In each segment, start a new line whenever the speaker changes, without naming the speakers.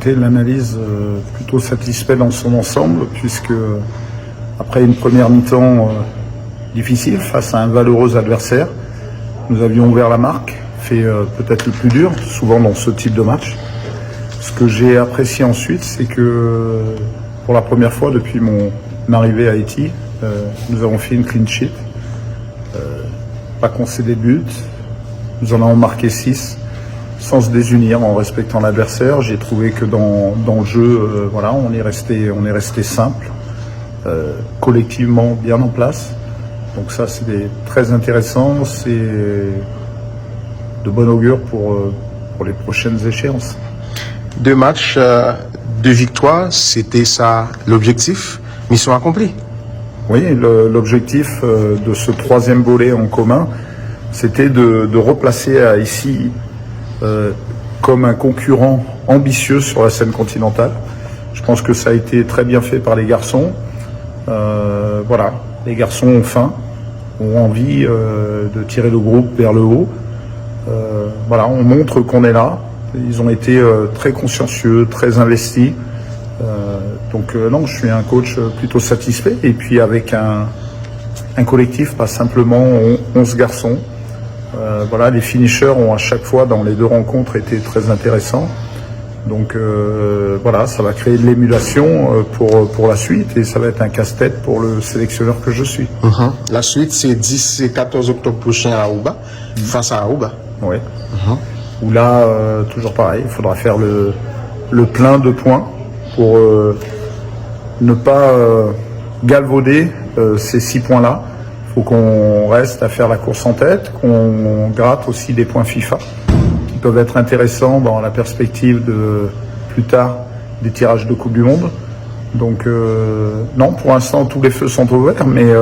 Écoutez, l'analyse plutôt satisfait dans son ensemble, puisque après une première mi-temps difficile face à un valeureux adversaire, nous avions ouvert la marque, fait peut-être le plus dur, souvent dans ce type de match. Ce que j'ai apprécié ensuite, c'est que pour la première fois depuis mon arrivée à Haïti, nous avons fait une clean sheet, pas concédé de but, nous en avons marqué 6. Sans se désunir, en respectant l'adversaire. J'ai trouvé que dans le jeu, voilà, on est resté simple, collectivement bien en place. Donc ça, c'est très intéressant, c'est de bon augure pour les prochaines échéances.
2 matchs, 2 victoires, c'était ça l'objectif, mission accomplie.
Oui, l'objectif de ce 3e volet en commun, c'était de replacer ici comme un concurrent ambitieux sur la scène continentale. Je pense que ça a été très bien fait par les garçons. Voilà, les garçons ont faim, ont envie de tirer le groupe vers le haut. Voilà, on montre qu'on est là. Ils ont été très consciencieux, très investis. Donc non, je suis un coach plutôt satisfait. Et puis avec un collectif, pas simplement 11 garçons. Voilà, les finishers ont à chaque fois dans les 2 rencontres été très intéressants. Donc voilà, ça va créer de l'émulation pour la suite et ça va être un casse-tête pour le sélectionneur que je suis.
La suite, c'est 10 et 14 octobre prochain à Aruba, face à Aruba.
Oui. Où là, toujours pareil, il faudra faire le plein de points pour ne pas galvauder ces 6 points-là. Il faut qu'on reste à faire la course en tête, qu'on gratte aussi des points FIFA qui peuvent être intéressants dans la perspective de plus tard des tirages de Coupe du Monde. Donc non, pour l'instant tous les feux sont ouverts, mais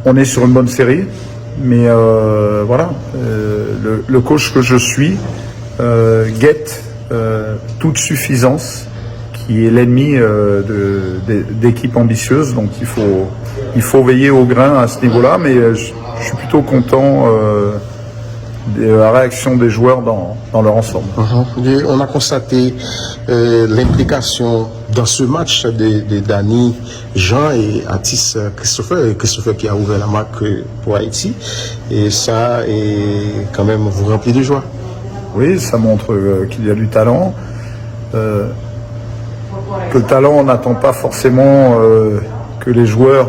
on est sur une bonne série. Mais voilà, le coach que je suis guette toute suffisance qui est l'ennemi d'équipes ambitieuses. Donc il faut veiller au grain à ce niveau-là, mais je suis plutôt content de la réaction des joueurs dans leur ensemble.
On a constaté l'implication dans ce match de Dani, Jean et Atis Christopher qui a ouvert la marque pour Haïti. Et ça est quand même vous remplit de joie.
Oui, ça montre qu'il y a du talent. Que le talent, on n'attend pas forcément que les joueurs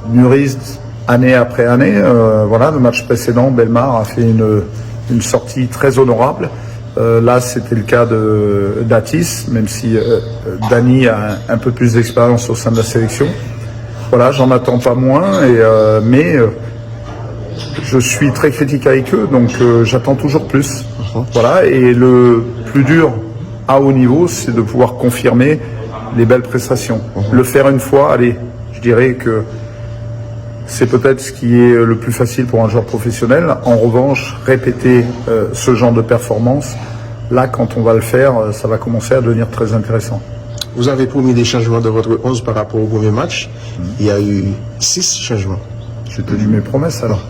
mûrissent année après année. Voilà, le match précédent, Belmar a fait une sortie très honorable. Là, c'était le cas d'Atis, même si Dani a un peu plus d'expérience au sein de la sélection. Voilà, j'en attends pas moins, mais je suis très critique avec eux, donc j'attends toujours plus. Voilà, et le plus dur à haut niveau, c'est de pouvoir confirmer les belles prestations. Le faire une fois, allez, je dirais que c'est peut-être ce qui est le plus facile pour un joueur professionnel. En revanche, répéter ce genre de performance, là, quand on va le faire, ça va commencer à devenir très intéressant.
Vous avez promis des changements de votre 11 par rapport au premier match. Il y a eu 6 changements.
J'ai tenu mes promesses alors.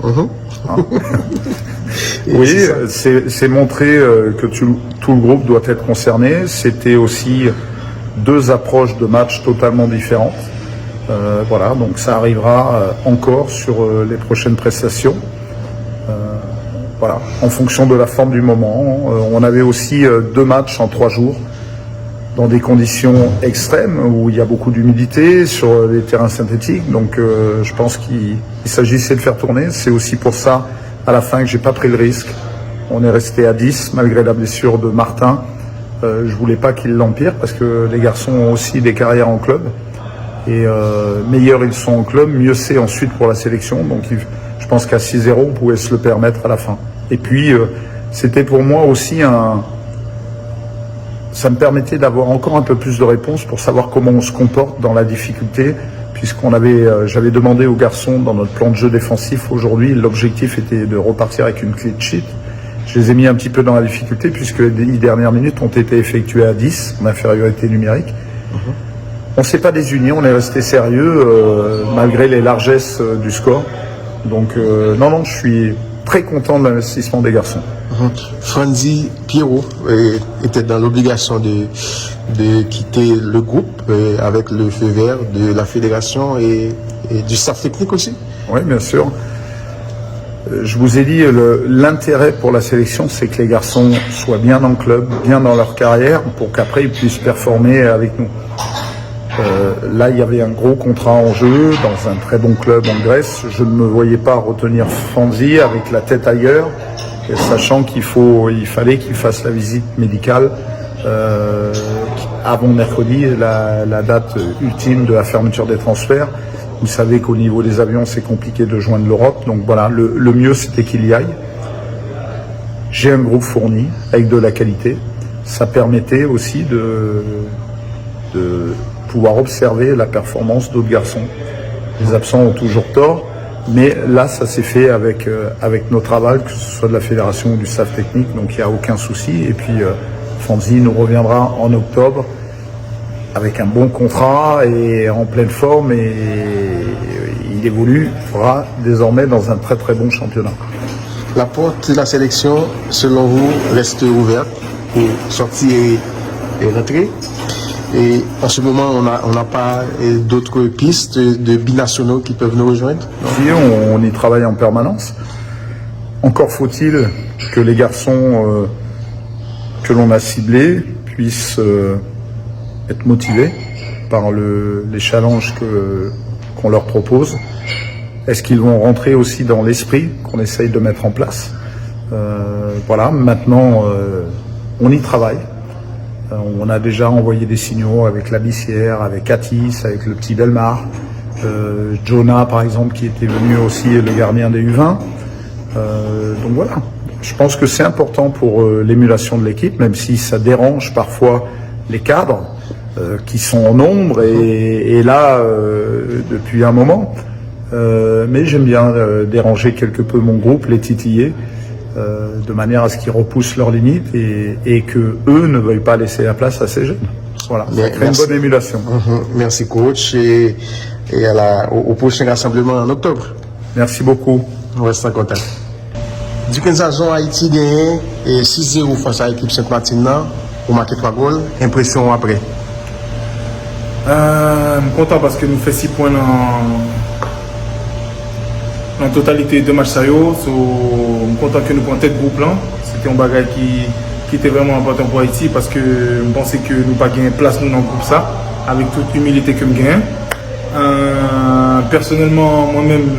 Oui, c'est montrer que tout le groupe doit être concerné. C'était aussi 2 approches de match totalement différentes. Voilà, donc ça arrivera encore sur les prochaines prestations. Voilà, en fonction de la forme du moment. On avait aussi 2 matchs en 3 jours dans des conditions extrêmes où il y a beaucoup d'humidité sur les terrains synthétiques. Donc je pense qu'il s'agissait de faire tourner. C'est aussi pour ça, à la fin, que j'ai pas pris le risque. On est resté à 10 malgré la blessure de Martin. Je voulais pas qu'il l'empire parce que les garçons ont aussi des carrières en club. Et meilleurs ils sont en club, mieux c'est ensuite pour la sélection. Donc je pense qu'à 6-0, on pouvait se le permettre à la fin. Et puis, c'était pour moi aussi ça me permettait d'avoir encore un peu plus de réponses pour savoir comment on se comporte dans la difficulté, j'avais demandé aux garçons dans notre plan de jeu défensif aujourd'hui, l'objectif était de repartir avec une clean sheet. Je les ai mis un petit peu dans la difficulté puisque les dernières minutes ont été effectuées à 10, en infériorité numérique. On ne s'est pas désuni, on est resté sérieux malgré les largesses du score. Donc non, je suis très content de l'investissement des garçons.
Franzi Pierrot était dans l'obligation de quitter le groupe avec le feu vert de la fédération et du staff technique aussi.
Oui, bien sûr. Je vous ai dit, l'intérêt pour la sélection, c'est que les garçons soient bien dans le club, bien dans leur carrière, pour qu'après ils puissent performer avec nous. Là, il y avait un gros contrat en jeu dans un très bon club en Grèce. Je ne me voyais pas retenir Franzi avec la tête ailleurs, sachant qu'il fallait qu'il fasse la visite médicale avant mercredi, la date ultime de la fermeture des transferts. Vous savez qu'au niveau des avions, c'est compliqué de joindre l'Europe. Donc voilà, le mieux, c'était qu'il y aille. J'ai un groupe fourni, avec de la qualité. Ça permettait aussi de pouvoir observer la performance d'autres garçons. Les absents ont toujours tort, mais là, ça s'est fait avec notre aval, que ce soit de la fédération ou du staff technique, donc il n'y a aucun souci. Et puis, Franzi nous reviendra en octobre avec un bon contrat et en pleine forme, et il évoluera désormais dans un très très bon championnat.
La porte de la sélection, selon vous, reste ouverte pour sortir et rentrer. Et en ce moment, on n'a pas d'autres pistes de binationaux qui peuvent nous rejoindre?
Si, on y travaille en permanence. Encore faut-il que les garçons que l'on a ciblés puissent être motivés par les challenges qu'on leur propose. Est-ce qu'ils vont rentrer aussi dans l'esprit qu'on essaye de mettre en place? Voilà, maintenant, on y travaille. On a déjà envoyé des signaux avec la Bissière, avec Atis, avec le petit Belmar, Jonah par exemple qui était venu aussi, le gardien des U20. Donc voilà, je pense que c'est important pour l'émulation de l'équipe, même si ça dérange parfois les cadres qui sont en nombre et là depuis un moment. Mais j'aime bien déranger quelque peu mon groupe, les titiller, de manière à ce qu'ils repoussent leurs limites et que eux ne veuillent pas laisser la place à ces jeunes. Voilà, ça crée une bonne émulation.
Merci coach et au prochain rassemblement en octobre.
Merci beaucoup.
On reste en contact. Du 15 ans, Haïti gagne 6-0 face à l'équipe Sainte-Martine pour marquer 3 goals. Impression après?
Je suis content parce que nous fait 6 points en totalité de matchs sérieux. Je suis content que nous prenions tête groupe là. C'était un bagage qui était vraiment important pour Haïti parce que je pensais que nous pas gagner place nous dans le groupe ça, avec toute humilité que nous gagnons. Personnellement, moi-même,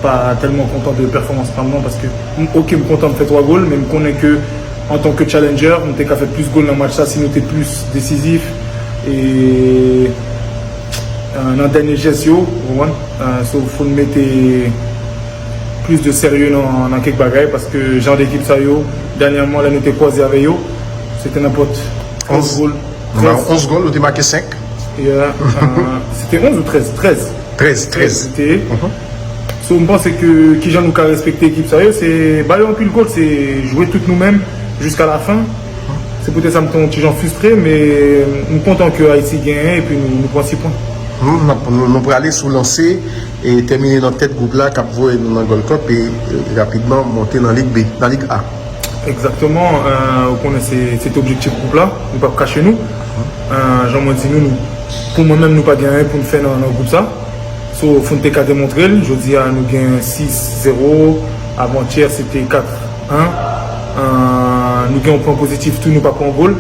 pas tellement content de performance par moment parce que je suis content de faire 3 goals, mais je connais que en tant que challenger, on était qu'à faire plus de goals dans le match ça si nous étions plus décisifs et dans le dernier geste, il faut mettre plus de sérieux dans quelques bagailles parce que genre d'équipe ça dernièrement là nous était croisé avec eux, c'était n'importe 11 goals.
11 goals, on a marqué 5.
C'était 11 ou 13? 13. C'était. Je pense que qui nous a respecté l'équipe sérieux, c'est bailler en pile goal, c'est jouer toutes nous-mêmes jusqu'à la fin. C'est peut-être ça me tombe petit genre frustré, mais nous content que Haïti gagne et puis nous prenons 6 points.
Nous pourrons aller sous lancer et terminer dans tête groupe là, Cap Vert dans le Gold Cup et rapidement monter dans Ligue B, dans Ligue A.
Exactement, on connaît cet objectif groupe là, nous ne pas cacher nous. Jean-Maud dit nous, pour moi-même nous pas gagner pour nous faire dans le groupe ça. Il faut nous démontrer, je dis nous gagnons 6-0, avant-hier c'était 4-1. Nous gagnons un point positif, tout nous pas pour un goal.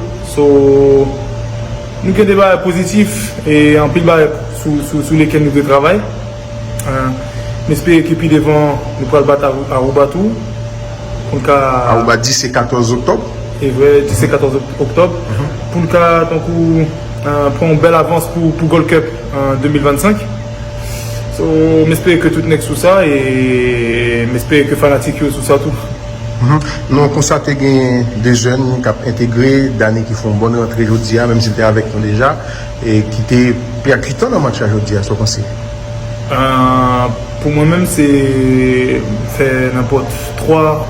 Nous avons des barres positifs et un pile barres sous lesquels nous travaillons. J'espère que puis devant, nous pourrons le battre à Roubatou.
À Roubatou, 10 et 14 octobre.
Et vrai, 10 et 14 octobre. Pour le cas, prendre une belle avance pour Gold Cup en 2025. J'espère que tout n'est sous ça et j'espère que Fanatique sous ça tout.
Nous avons constaté qu'il y a des jeunes qui ont intégré, d'années qui font une bonne rentrée aujourd'hui, même s'ils étaient avec nous déjà, et qui étaient percutants dans le match aujourd'hui, à ce conseil.
Pour moi-même, c'est fait n'importe 3,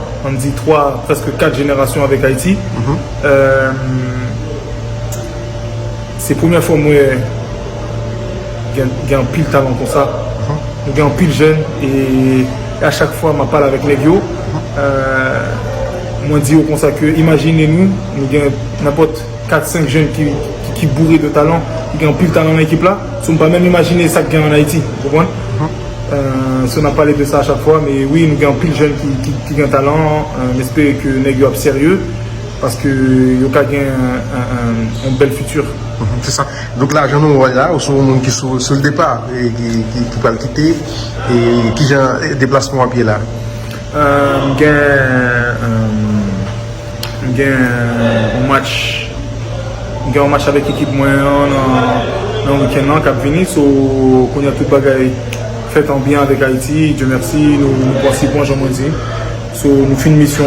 presque 4 générations avec Haïti. C'est la première fois que j'ai un pile talent comme ça. J'ai un pile jeune et à chaque fois, je parle avec les vieux. moi dit au constat que imaginez-nous, nous avons n'importe 4-5 jeunes qui bourrés de talent, qui ont plus de talent dans l'équipe là, si on ne peut pas même imaginer ça qu'il y a en Haïti, vous comprenez? Si on a parlé de ça à chaque fois, mais oui, nous avons plus de jeunes qui ont talent, on espère que nous sommes sérieux, parce que nous avons un bel futur.
C'est ça. Donc l'argent nous là, ou sont les gens qui sont sur le départ, et qui peuvent le quitter, et qui ont un déplacement à pied là.
Un match avec l'équipe moyenne dans le week-end qui a fini, qu'on a tout bagaille fait en bien avec Haïti. Dieu merci, nous passons 6 points, j'en ai dit. Nous faisons une mission.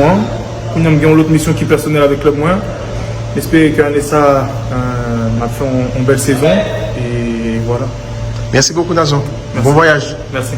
Nous avons l'autre mission qui est personnelle avec le moins. J'espère qu'année ça a fait une belle saison. Et voilà.
Merci beaucoup, Nazon. Bon voyage.
Merci.